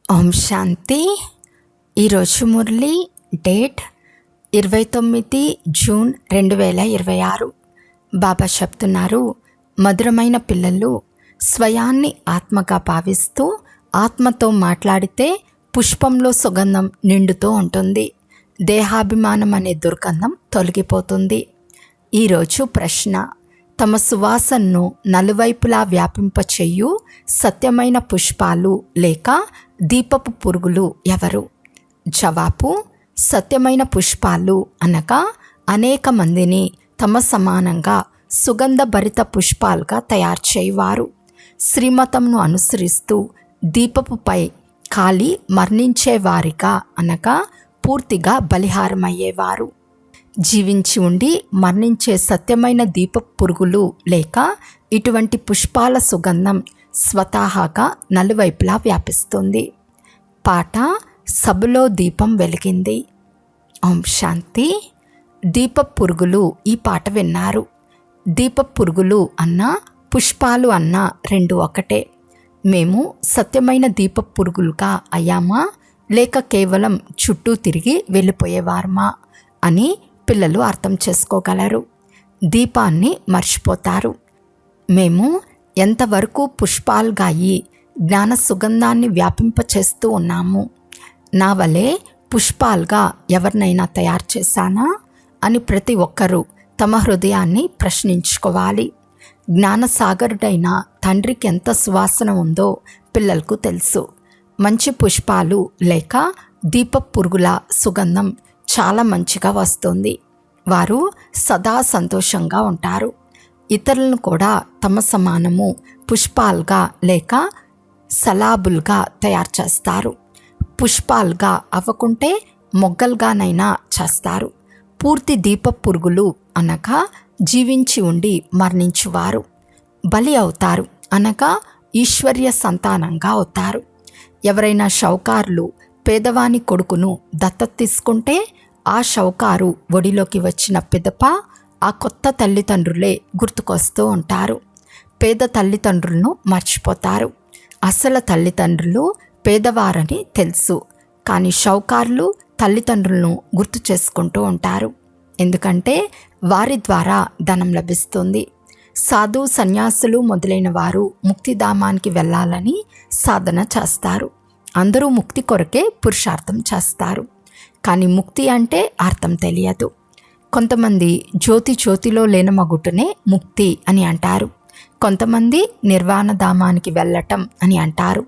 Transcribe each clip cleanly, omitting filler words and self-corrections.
ఓం శాంతి. ఈరోజు Murali date 29 June 2026. బాబా చెప్తున్నారు, మధురమైన పిల్లలు స్వయాన్ని ఆత్మగా భావిస్తూ ఆత్మతో మాట్లాడితే పుష్పంలో సుగంధం నిండుతూ ఉంటుంది. దేహాభిమానం అనే దుర్గంధం తొలగిపోతుంది. ఈరోజు ప్రశ్న: తమ సువాసనను నలువైపులా వ్యాపింపచెయ్యు సత్యమైన పుష్పాలు లేక దీపపు పురుగులు ఎవరు? జవాబు: సత్యమైన పుష్పాలు అనగా అనేక మందిని తమ సమానంగా సుగంధభరిత పుష్పాలుగా తయారు చేయవారు. శ్రీమతంను అనుసరిస్తూ దీపపుపై కాలి మరణించేవారిగా అనగా పూర్తిగా బలిహారమయ్యేవారు. జీవించి ఉండి మరణించే సత్యమైన దీప పురుగులు లేక ఇటువంటి పుష్పాల సుగంధం స్వతహాగా నలువైపులా వ్యాపిస్తుంది. పాట: సభలో దీపం వెలిగింది. ఓం శాంతి. దీప పురుగులు ఈ పాట విన్నారు. దీప పురుగులు అన్నా పుష్పాలు అన్నా రెండు ఒకటే. మేము సత్యమైన దీప పురుగులుగా అయ్యామా లేక కేవలం చుట్టూ తిరిగి వెళ్ళిపోయేవారమా అని పిల్లలు అర్థం చేసుకోగలరు. దీపాన్ని మర్చిపోతారు. మేము ఎంతవరకు పుష్పాలుగా అయ్యి జ్ఞాన సుగంధాన్ని వ్యాపింపచేస్తూ ఉన్నాము. నా వలె పుష్పాలుగా ఎవరినైనా తయారు చేశానా అని ప్రతి ఒక్కరూ తమ హృదయాన్ని ప్రశ్నించుకోవాలి. జ్ఞానసాగరుడైన తండ్రికి ఎంత సువాసన ఉందో పిల్లలకు తెలుసు. మంచి పుష్పాలు లేక దీప పురుగుల సుగంధం చాలా మంచిగా వస్తుంది. వారు సదా సంతోషంగా ఉంటారు. ఇతరులను కూడా తమ సమానము పుష్పాలుగా లేక సలాబులుగా తయారు చేస్తారు. పుష్పాలుగా అవ్వకుంటే మొగ్గలుగానైనా చేస్తారు. పూర్తి దీప పురుగులు అనగా జీవించి ఉండి మరణించువారు. బలి అవుతారు అనగా ఈశ్వర్య సంతానంగా అవుతారు. ఎవరైనా షౌకారులు పేదవాని కొడుకును దత్తత తీసుకుంటే ఆ షౌకారు ఒడిలోకి వచ్చిన పిదప ఆ కొత్త తల్లిదండ్రులే గుర్తుకొస్తూ ఉంటారు. పేద తల్లిదండ్రులను మర్చిపోతారు. అసలు తల్లిదండ్రులు పేదవారని తెలుసు, కానీ షౌకారులు తల్లిదండ్రులను గుర్తు చేసుకుంటూ ఉంటారు. ఎందుకంటే వారి ద్వారా ధనం లభిస్తుంది. సాధు సన్యాసులు మొదలైన వారు ముక్తిధామానికి వెళ్ళాలని సాధన చేస్తారు. అందరూ ముక్తి కొరకే పురుషార్థం చేస్తారు, కానీ ముక్తి అంటే అర్థం తెలియదు. కొంతమంది జ్యోతిలో లేనమగుటనే ముక్తి అని అంటారు. కొంతమంది నిర్వాణధామానికి వెళ్ళటం అని అంటారు.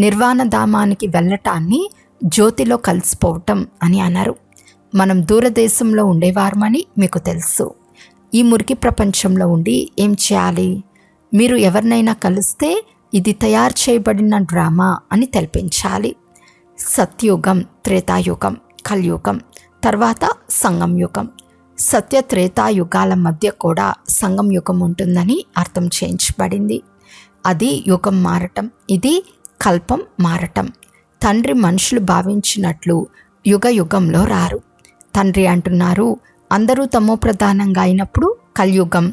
నిర్వాణధామానికి వెళ్ళటాన్ని జ్యోతిలో కలిసిపోవటం అని అనరు. మనం దూరదేశంలో ఉండేవారమని మీకు తెలుసు. ఈ మురికి ప్రపంచంలో ఉండి ఏం చేయాలి? మీరు ఎవరినైనా కలిస్తే ఇది తయారు చేయబడిన డ్రామా అని తెలిపించాలి. సత్యుగం, త్రేతాయుగం, కలియుగం, తర్వాత సంగం యుగం. సత్య త్రేతాయుగాల మధ్య కూడా సంగం యుగం ఉంటుందని అర్థం చేయించబడింది. అది యుగం మారటం, ఇది కల్పం మారటం. తండ్రి మనుషులు భావించినట్లు యుగ యుగంలో రారు. తండ్రి అంటున్నారు, అందరూ తమో ప్రధానంగా అయినప్పుడు కలియుగం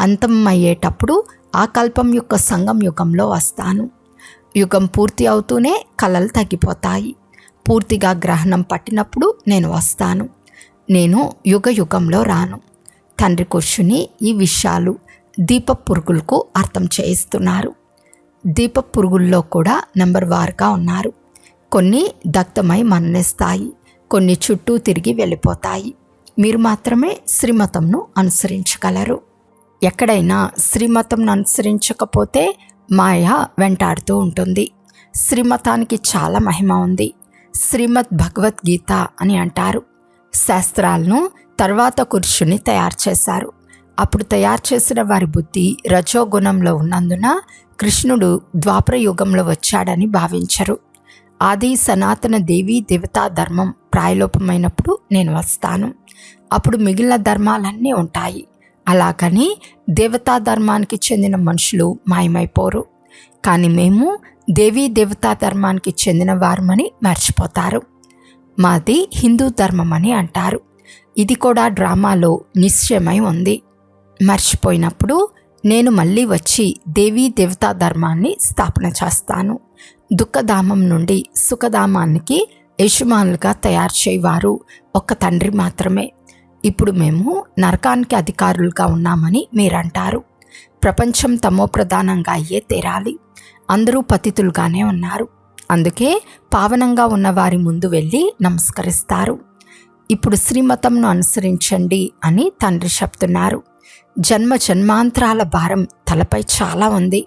అంతమయ్యేటప్పుడు ఆ కల్పం యొక్క సంగం యుగంలో వస్తాను. యుగం పూర్తి అవుతూనే కళలు తగ్గిపోతాయి. పూర్తిగా గ్రహణం పట్టినప్పుడు నేను వస్తాను. నేను యుగ యుగంలో రాను. తండ్రి కూర్చుని ఈ విషయాలు దీప పురుగులకు అర్థం చేయిస్తున్నారు. దీప పురుగుల్లో కూడా నెంబర్ వారుగా ఉన్నారు. కొన్ని దగ్ధమై మరణిస్తాయి, కొన్ని చుట్టూ తిరిగి వెళ్ళిపోతాయి. మీరు మాత్రమే శ్రీమతంను అనుసరించగలరు. ఎక్కడైనా శ్రీమతంను అనుసరించకపోతే మాయ వెంటాడుతూ ఉంటుంది. శ్రీమతానికి చాలా మహిమ ఉంది. శ్రీమద్ భగవద్గీత అని అంటారు. శాస్త్రాలను తర్వాత కూర్చుని తయారు చేశారు. అప్పుడు తయారు చేసిన వారి బుద్ధి రజోగుణంలో ఉన్నందున కృష్ణుడు ద్వాపర యుగంలో వచ్చాడని భావించరు. ఆది సనాతన దేవీ దేవతా ధర్మం ప్రాయలోపమైనప్పుడు నేను వస్తాను. అప్పుడు మిగిలిన ధర్మాలన్నీ ఉంటాయి. అలాగని దేవతా ధర్మానికి చెందిన మనుషులు మాయమైపోరు. కానీ మేము దేవీ దేవతా ధర్మానికి చెందిన వారమని మర్చిపోతారు. మాది హిందూ ధర్మం అని అంటారు. ఇది కూడా డ్రామాలో నిశ్చయమై ఉంది. మర్చిపోయినప్పుడు నేను మళ్ళీ వచ్చి దేవీ దేవతా ధర్మాన్ని స్థాపన చేస్తాను. దుఃఖధామం నుండి సుఖధామానికి యజమానులుగా తయారు చేయవారు ఒక్క తండ్రి మాత్రమే. ఇప్పుడు మేము నరకానికి అధికారులుగా ఉన్నామని మీరంటారు. ప్రపంచం తమో ప్రధానంగా అయ్యే తీరాలి. అందరూ పతితులుగానే ఉన్నారు. అందుకే పావనంగా ఉన్న వారి ముందు వెళ్ళి నమస్కరిస్తారు. ఇప్పుడు శ్రీమతంను అనుసరించండి అని తండ్రి చెప్తున్నారు. జన్మ జన్మాంతరాల భారం తలపై చాలా ఉంది.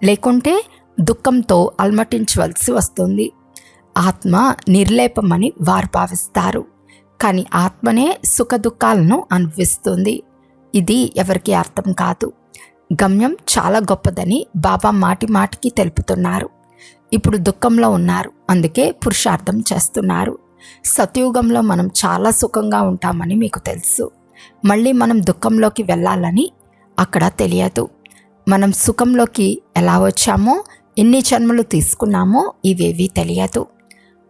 లేకుంటే దుఃఖంతో అల్మటించవలసి వస్తుంది. ఆత్మ నిర్లేపమని వారు భావిస్తారు. కానీ ఆత్మనే సుఖ దుఃఖాలను అనుభవిస్తుంది. ఇది ఎవరికి అర్థం కాదు. గమ్యం చాలా గొప్పదని బాబా మాటి మాటికి తెలుపుతున్నారు. ఇప్పుడు దుఃఖంలో ఉన్నారు, అందుకే పురుషార్థం చేస్తున్నారు. సతయుగంలో మనం చాలా సుఖంగా ఉంటామని మీకు తెలుసు. మళ్ళీ మనం దుఃఖంలోకి వెళ్ళాలని అక్కడ తెలియదు. మనం సుఖంలోకి ఎలా వచ్చామో, ఎన్ని జన్మలు తీసుకున్నామో ఇవేవీ తెలియదు.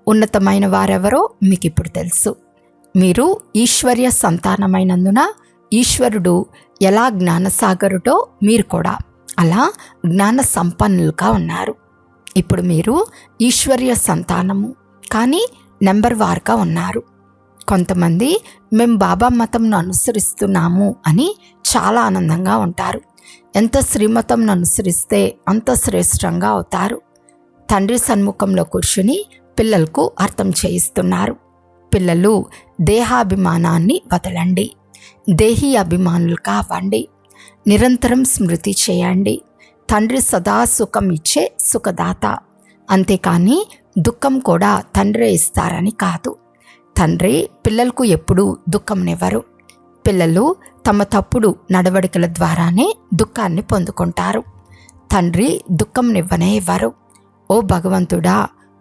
ఉన్నతమైన వారెవరో మీకు ఇప్పుడు తెలుసు. మీరు ఈశ్వర్య సంతానమైనందున ఈశ్వరుడు ఎలా జ్ఞానసాగరుడో మీరు కూడా అలా జ్ఞాన సంపన్నులుగా ఉన్నారు. ఇప్పుడు మీరు ఈశ్వర్య సంతానము, కానీ నెంబర్ వార్గా ఉన్నారు. కొంతమంది మేము బాబా మతంను అనుసరిస్తున్నాము అని చాలా ఆనందంగా ఉంటారు. ఎంత శ్రీమతంను అనుసరిస్తే అంత శ్రేష్టంగా అవుతారు. తండ్రి సన్ముఖంలో కూర్చుని పిల్లలకు అర్థం చేయిస్తున్నారు. పిల్లలు దేహాభిమానాన్ని వదలండి, దేహీ అభిమానులు కావండి. నిరంతరం స్మృతి చేయండి. తండ్రి సదా సుఖం ఇచ్చే సుఖదాత. అంతేకాని దుఃఖం కూడా తండ్రే ఇస్తారని కాదు. తండ్రి పిల్లలకు ఎప్పుడూ దుఃఖంనివ్వరు. పిల్లలు తమ తప్పుడు నడవడికల ద్వారానే దుఃఖాన్ని పొందుకుంటారు. తండ్రి దుఃఖంనివ్వనే ఇవ్వరు. ఓ భగవంతుడా,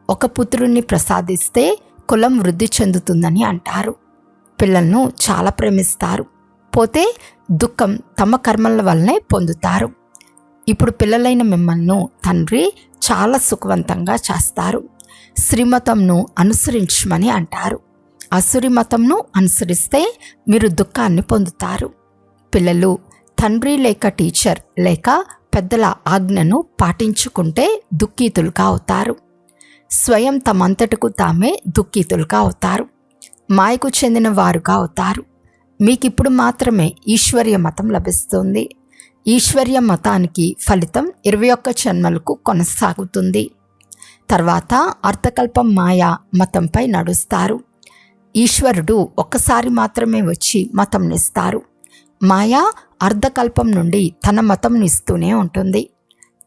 ఒక పుత్రుణ్ణి ప్రసాదిస్తే కులం వృద్ధి చెందుతుందని అంటారు. పిల్లలను చాలా ప్రేమిస్తారు. పోతే దుఃఖం తమ కర్మల వల్లనే పొందుతారు. ఇప్పుడు పిల్లలైన మిమ్మల్ని తండ్రి చాలా సుఖవంతంగా చేస్తారు. శ్రీమతంను అనుసరించమని అంటారు. అసురి మతంను అనుసరిస్తే మీరు దుఃఖాన్ని పొందుతారు. పిల్లలు తండ్రి లేక టీచర్ లేక పెద్దల ఆజ్ఞను పాటించుకుంటే దుఃఖితులుగా అవుతారు. స్వయం తమంతటకు తామే దుఃఖితులుగా అవుతారు. మాయకు చెందిన వారుగా అవుతారు. మీకిప్పుడు మాత్రమే ఈశ్వర్య మతం లభిస్తుంది. ఈశ్వర్య మతానికి ఫలితం 21 జన్మలకు కొనసాగుతుంది. తర్వాత అర్థకల్పం మాయా మతంపై నడుస్తారు. ఈశ్వరుడు ఒక్కసారి మాత్రమే వచ్చి మతంనిస్తారు. మాయా అర్ధకల్పం నుండి తన మతంను ఇస్తూనే ఉంటుంది.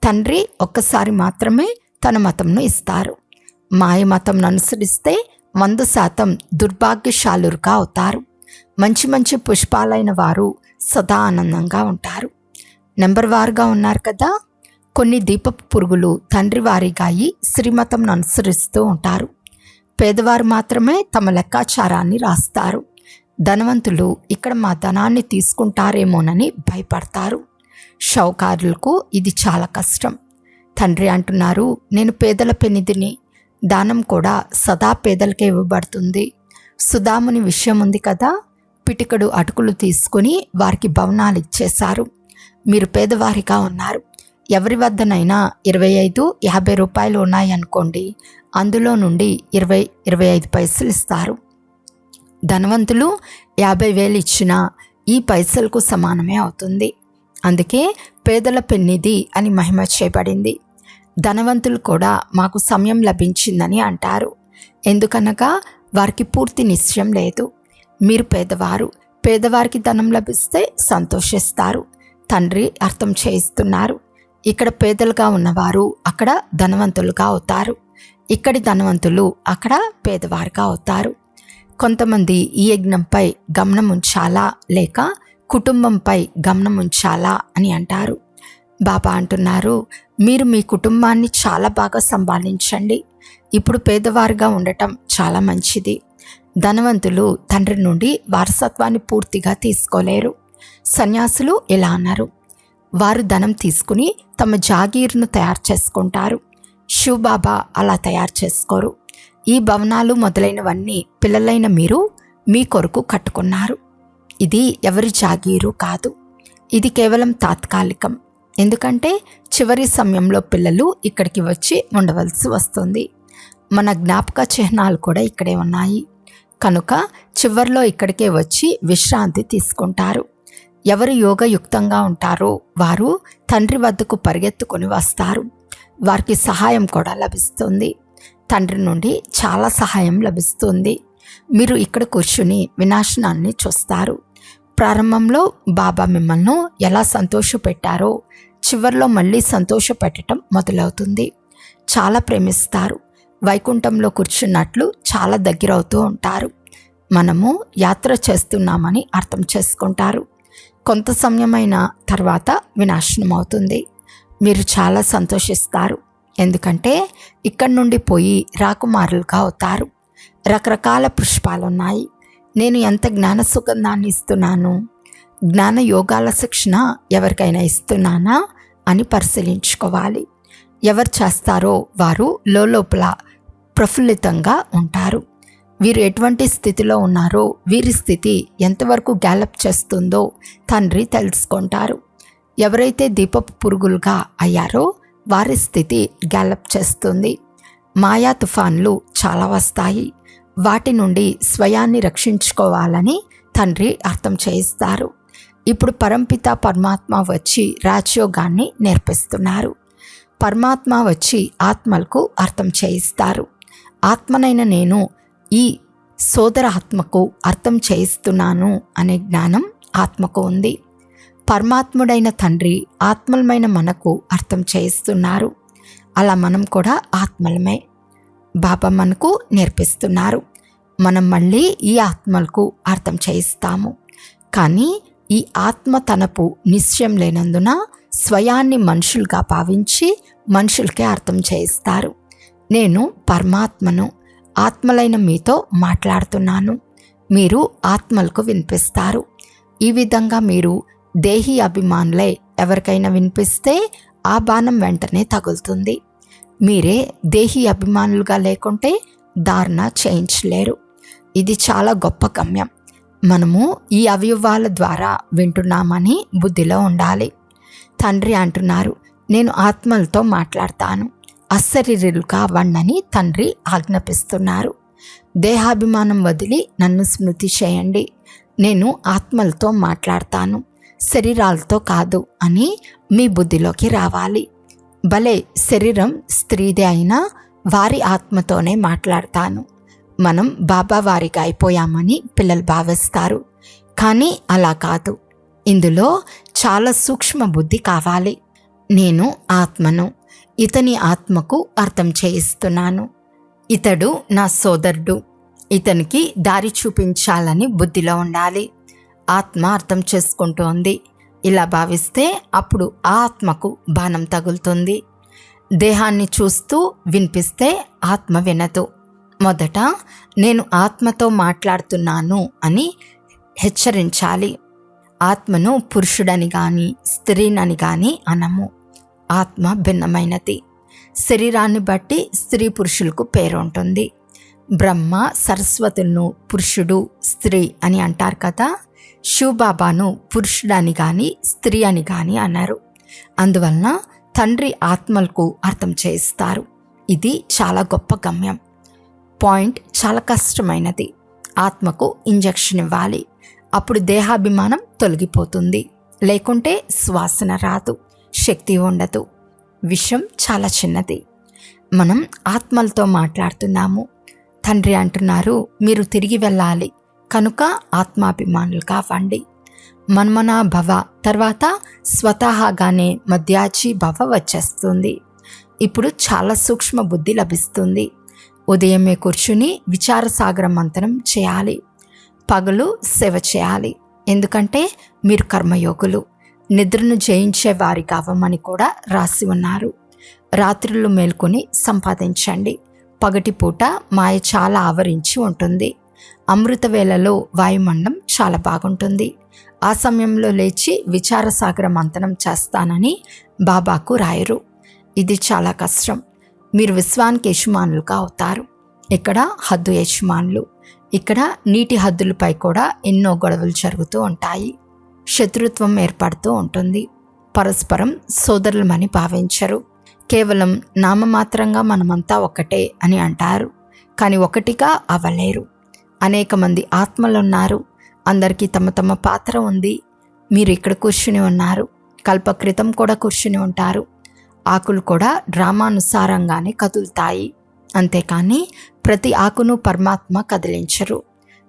తండ్రి ఒక్కసారి మాత్రమే తన మతంను ఇస్తారు. మాయ మతంను అనుసరిస్తే 100% దుర్భాగ్యశాలురుగా అవుతారు. మంచి మంచి పుష్పాలైన వారు సదా ఆనందంగా ఉంటారు. నెంబర్ వారుగా ఉన్నారు కదా. కొన్ని దీపపు పురుగులు తండ్రి వారిగా అయి శ్రీమతంను అనుసరిస్తూ ఉంటారు. పేదవారు మాత్రమే తమ లెక్కాచారాన్ని రాస్తారు. ధనవంతులు ఇక్కడ మా ధనాన్ని తీసుకుంటారేమోనని భయపడతారు. షౌకారులకు ఇది చాలా కష్టం. తండ్రి అంటున్నారు, నేను పేదల పెనిదిని. దానం కూడా సదా పేదలకే ఇవ్వబడుతుంది. సుధాముని విషయం ఉంది కదా. పిటికడు అటుకులు తీసుకుని వారికి భవనాలు ఇచ్చేశారు. మీరు పేదవారిగా ఉన్నారు. ఎవరి వద్దనైనా 25-50 రూపాయలు ఉన్నాయనుకోండి, అందులో నుండి 20-25 పైసలు ఇస్తారు. ధనవంతులు 50,000 ఇచ్చినా ఈ పైసలకు సమానమే అవుతుంది. అందుకే పేదల పెన్నిది అని మహిమ చేయబడింది. ధనవంతులు కూడా మాకు సమయం లభించిందని అంటారు. ఎందుకనగా వారికి పూర్తి నిశ్చయం లేదు. మీరు పేదవారు, పేదవారికి ధనం లభిస్తే సంతోషిస్తారు. తండ్రి అర్థం చేయిస్తున్నారు. ఇక్కడ పేదలుగా ఉన్నవారు అక్కడ ధనవంతులుగా అవుతారు. ఇక్కడి ధనవంతులు అక్కడ పేదవారుగా అవుతారు. కొంతమంది ఈ యజ్ఞంపై గమనం ఉంచాలా లేక కుటుంబంపై గమనం ఉంచాలా అని అంటారు. బాబా అంటున్నారు, మీరు మీ కుటుంబాన్ని చాలా బాగా సంభాళించండి. ఇప్పుడు పేదవారుగా ఉండటం చాలా మంచిది. ధనవంతులు తండ్రి నుండి వారసత్వాన్ని పూర్తిగా తీసుకోలేరు. సన్యాసులు ఇలా అన్నారు. వారు ధనం తీసుకుని తమ జాగీర్ను తయారు చేసుకుంటారు. శివబాబా అలా తయారు చేసుకోరు. ఈ భవనాలు మొదలైనవన్నీ పిల్లలైన మీరు మీ కొరకు కట్టుకున్నారు. ఇది ఎవరి జాగీరు కాదు. ఇది కేవలం తాత్కాలికం. ఎందుకంటే చివరి సమయంలో పిల్లలు ఇక్కడికి వచ్చి ఉండవలసి వస్తుంది. మన జ్ఞాపక చిహ్నాలు కూడా ఇక్కడే ఉన్నాయి. కనుక చివర్లో ఇక్కడికే వచ్చి విశ్రాంతి తీసుకుంటారు. ఎవరు యోగయుక్తంగా ఉంటారో వారు తండ్రి వద్దకు పరిగెత్తుకొని వస్తారు. వారికి సహాయం కూడా లభిస్తుంది. తండ్రి నుండి చాలా సహాయం లభిస్తుంది. మీరు ఇక్కడ కూర్చుని వినాశనాన్ని చూస్తారు. ప్రారంభంలో బాబా మిమ్మల్ని ఎలా సంతోషపెట్టారో చివర్లో మళ్ళీ సంతోషపెట్టడం మొదలవుతుంది. చాలా ప్రేమిస్తారు. వైకుంఠంలో కూర్చున్నట్లు చాలా దగ్గర అవుతూ ఉంటారు. మనము యాత్ర చేస్తున్నామని అర్థం చేసుకుంటారు. కొంత సమయమైన తర్వాత వినాశనం అవుతుంది. మీరు చాలా సంతోషిస్తారు. ఎందుకంటే ఇక్కడి నుండి పోయి రాకుమారులుగా అవుతారు. రకరకాల పుష్పాలున్నాయి. నేను ఎంత జ్ఞాన సుగంధాన్ని ఇస్తున్నాను, జ్ఞాన యోగాల శిక్షణ ఎవరికైనా ఇస్తున్నానా అని పరిశీలించుకోవాలి. ఎవరు చేస్తారో వారు లోపల ప్రఫుల్లితంగా ఉంటారు. వీరు ఎటువంటి స్థితిలో ఉన్నారో, వీరి స్థితి ఎంతవరకు గ్యాలప్ చేస్తుందో తండ్రి తెలుసుకుంటారు. ఎవరైతే దీపపు పురుగులుగా అయ్యారో వారి స్థితి గ్యాలప్ చేస్తుంది. మాయా తుఫాన్లు చాలా వస్తాయి. వాటి నుండి స్వయాన్ని రక్షించుకోవాలని తండ్రి అర్థం చేయిస్తారు. ఇప్పుడు పరంపిత పరమాత్మ వచ్చి రాజయోగాన్ని నేర్పిస్తున్నారు. పరమాత్మ వచ్చి ఆత్మలకు అర్థం చేయిస్తారు. ఆత్మనైన నేను ఈ సోదర ఆత్మకు అర్థం చేయిస్తున్నాను అనే జ్ఞానం ఆత్మకు ఉంది. పరమాత్ముడైన తండ్రి ఆత్మలమైన మనకు అర్థం చేయిస్తున్నారు. అలా మనం కూడా ఆత్మలమే. బాబా మనకు నేర్పిస్తున్నారు. మనం మళ్ళీ ఈ ఆత్మలకు అర్థం చేయిస్తాము. కానీ ఈ ఆత్మ తనపు నిశ్చయం లేనందున స్వయాన్ని మనుషులుగా భావించి మనుషులకే అర్థం చేయిస్తారు. నేను పరమాత్మను, ఆత్మలైన మీతో మాట్లాడుతున్నాను. మీరు ఆత్మలకు వినిపిస్తారు. ఈ విధంగా మీరు దేహి అభిమానులై ఎవరికైనా వినిపిస్తే ఆ బాణం వెంటనే తగులుతుంది. మీరే దేహి అభిమానులుగా లేకుంటే ధారణ చేయించలేరు. ఇది చాలా గొప్ప గమ్యం. మనము ఈ అవయవాల ద్వారా వింటున్నామని బుద్ధిలో ఉండాలి. తండ్రి అంటున్నారు, నేను ఆత్మలతో మాట్లాడతాను, అశరీరులుగా అవ్వండని తండ్రి ఆజ్ఞాపిస్తున్నారు. దేహాభిమానం వదిలి నన్ను స్మృతి చేయండి. నేను ఆత్మలతో మాట్లాడతాను, శరీరాలతో కాదు అని మీ బుద్ధిలోకి రావాలి. భలే శరీరం స్త్రీదే అయినా వారి ఆత్మతోనే మాట్లాడతాను. మనం బాబా వారిగా అయిపోయామని పిల్లలు భావిస్తారు. కానీ అలా కాదు. ఇందులో చాలా సూక్ష్మ బుద్ధి కావాలి. నేను ఆత్మను, ఇతని ఆత్మకు అర్థం చేయిస్తున్నాను. ఇతడు నా సోదరుడు, ఇతనికి దారి చూపించాలని బుద్ధిలో ఉండాలి. ఆత్మ అర్థం చేసుకుంటోంది. ఇలా భావిస్తే అప్పుడు ఆ ఆత్మకు బాణం తగులుతుంది. దేహాన్ని చూస్తూ వినిపిస్తే ఆత్మ వినదు. మొదట నేను ఆత్మతో మాట్లాడుతున్నాను అని హెచ్చరించాలి. ఆత్మను పురుషుడని కానీ స్త్రీనని కానీ అనము. ఆత్మ భిన్నమైనది. శరీరాన్ని బట్టి స్త్రీ పురుషులకు పేరు ఉంటుంది. బ్రహ్మ సరస్వతులను పురుషుడు స్త్రీ అని అంటారు కదా. శివబాబాను పురుషుడని కానీ స్త్రీ అని కానీ అన్నారు. అందువలన తండ్రి ఆత్మలకు అర్థం చేయిస్తారు. ఇది చాలా గొప్ప గమ్యం. పాయింట్ చాలా కష్టమైనది. ఆత్మకు ఇంజెక్షన్ ఇవ్వాలి. అప్పుడు దేహాభిమానం తొలగిపోతుంది. లేకుంటే శ్వాసన రాదు, శక్తి ఉండదు. విషయం చాలా చిన్నది. మనం ఆత్మలతో మాట్లాడుతున్నాము. తండ్రి అంటున్నారు, మీరు తిరిగి వెళ్ళాలి, కనుక ఆత్మాభిమానులుగా అవ్వండి. మన్మనా భవ తర్వాత స్వతహాగానే మధ్యాచి భవ వచ్చేస్తుంది. ఇప్పుడు చాలా సూక్ష్మ బుద్ధి లభిస్తుంది. ఉదయమే కూర్చుని విచారసాగర మంతనం చేయాలి. పగలు సేవ చేయాలి. ఎందుకంటే మీరు కర్మయోగులు. నిద్రను జయించే వారికి అవ్వమని కూడా రాసి ఉన్నారు. రాత్రులు మేల్కొని సంపాదించండి. పగటిపూట మాయ చాలా ఆవరించి ఉంటుంది. అమృత వేళలో వాయుమండం చాలా బాగుంటుంది. ఆ సమయంలో లేచి విచారసాగర మంతనం చేస్తానని బాబాకు రాయరు. ఇది చాలా కష్టం. మీరు విశ్వానికి యజమానులుగా అవుతారు. ఇక్కడ హద్దు యజమానులు. ఇక్కడ నీటి హద్దులపై కూడా ఎన్నో గొడవలు జరుగుతూ ఉంటాయి. శత్రుత్వం ఏర్పడుతూ ఉంటుంది. పరస్పరం సోదరులమని భావించరు. కేవలం నామమాత్రంగా మనమంతా ఒకటే అని అంటారు, కానీ ఒకటిగా అవ్వలేరు. అనేక మంది ఆత్మలున్నారు, అందరికీ తమ తమ పాత్ర ఉంది. మీరు ఇక్కడ కూర్చుని ఉన్నారు, కల్పక్రితం కూడా కూర్చుని ఉంటారు. ఆకులు కూడా డ్రామానుసారంగానే కదులుతాయి, అంతేకాని ప్రతి ఆకును పరమాత్మ కదిలించరు.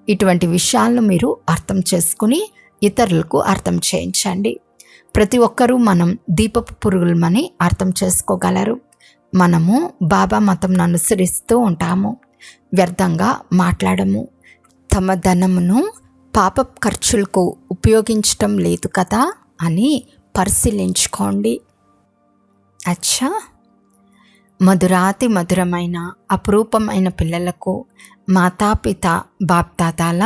ఇటువంటి విషయాలను మీరు అర్థం చేసుకుని ఇతరులకు అర్థం చేయించండి. ప్రతి ఒక్కరూ మనం దీపపు పురుగులమని అర్థం చేసుకోగలరు. మనము బాబా మతంను అనుసరిస్తూ ఉంటాము, వ్యర్థంగా మాట్లాడము, తమ ధనమును పాప ఖర్చులకు ఉపయోగించటం లేదు కదా అని పరిశీలించుకోండి. అచ్చా, మధురాతి మధురమైన అపురూపమైన పిల్లలకు మాతాపిత బాప్దాదాల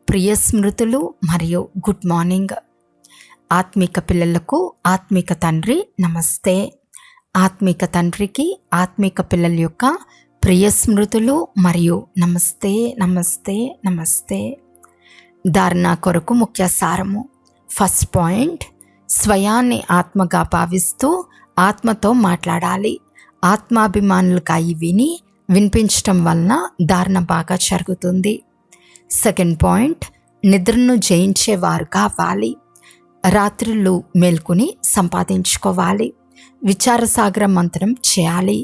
ప్రియ స్మృతులు మరియు గుడ్ మార్నింగ్. ఆత్మిక పిల్లలకు ఆత్మిక తండ్రి నమస్తే. ఆత్మిక తండ్రికి ఆత్మిక పిల్లల యొక్క ప్రియ స్మృతులు మరియు నమస్తే నమస్తే నమస్తే. ధారణ కొరకు ముఖ్య సారము. ఫస్ట్ పాయింట్, స్వయాన్ని ఆత్మగా భావిస్తూ ఆత్మతో మాట్లాడాలి. ఆత్మాభిమానులుగా విని వినిపించటం వలన ధారణ బాగా జరుగుతుంది. సెకండ్ పాయింట్, నిద్రను జయించేవారుగా అవ్వాలి. రాత్రులు మేల్కొని సంపాదించుకోవాలి. విచారసాగర మంత్రం చేయాలి.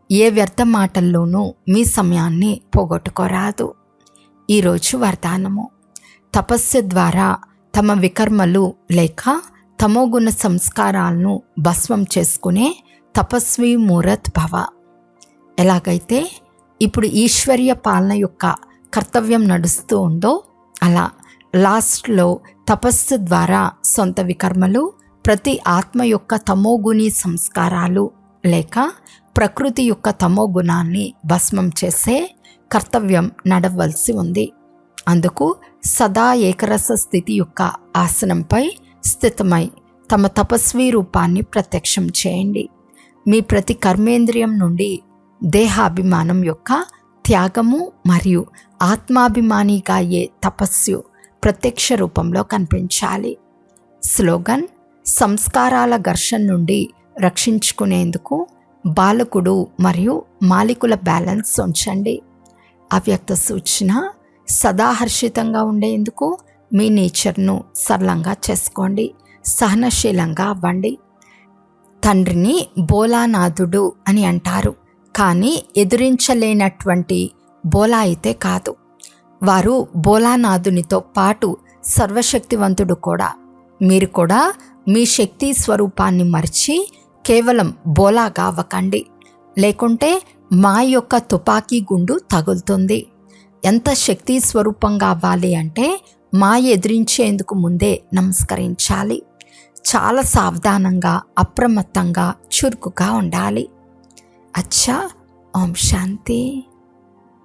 ఏ వ్యర్థ మాటల్లోనూ మీ సమయాన్ని పోగొట్టుకోరాదు. ఈరోజు వరదానము. తపస్సు ద్వారా తమ వికర్మలు లేక తమోగుణ సంస్కారాలను భస్మం చేసుకునే తపస్వి మూరత్ భవ. ఎలాగైతే ఇప్పుడు ఈశ్వర్య పాలన యొక్క కర్తవ్యం నడుస్తూ ఉందో అలా లాస్ట్లో తపస్సు ద్వారా సొంత వికర్మలు, ప్రతి ఆత్మ యొక్క తమోగుణి సంస్కారాలు లేక ప్రకృతి యొక్క తమో గుణాన్ని భస్మం చేసే కర్తవ్యం నడవలసి ఉంది. అందుకు సదా ఏకరస స్థితి యొక్క ఆసనంపై స్థితమై తమ తపస్వీ రూపాన్ని ప్రత్యక్షం చేయండి. మీ ప్రతి కర్మేంద్రియం నుండి దేహాభిమానం యొక్క త్యాగము మరియు ఆత్మాభిమానిగా అయ్యే తపస్సు ప్రత్యక్ష రూపంలో కనిపించాలి. స్లోగన్: సంస్కారాల ఘర్షణ నుండి రక్షించుకునేందుకు బాలకుడు మరియు మాలికుల బ్యాలెన్స్ ఉంచండి. అవ్యక్త సూచన: సదా హర్షితంగా ఉండేందుకు మీ నేచర్ను సరళంగా చేసుకోండి, సహనశీలంగా అవ్వండి. తండ్రిని బోలానాథుడు అని అంటారు, కానీ ఎదురించలేనటువంటి బోలా అయితే కాదు. వారు బోలానాథునితో పాటు సర్వశక్తివంతుడు కూడా. మీరు కూడా మీ శక్తి స్వరూపాన్ని మరిచి కేవలం బోలాగా అవ్వకండి, లేకుంటే మా యొక్క తుపాకీ గుండు తగులుతుంది. ఎంత శక్తి స్వరూపంగా అవ్వాలి అంటే మా ఎదిరించేందుకు ముందే నమస్కరించాలి. చాలా సావధానంగా, అప్రమత్తంగా, చురుకుగా ఉండాలి. అచ్చా, ఓం శాంతి.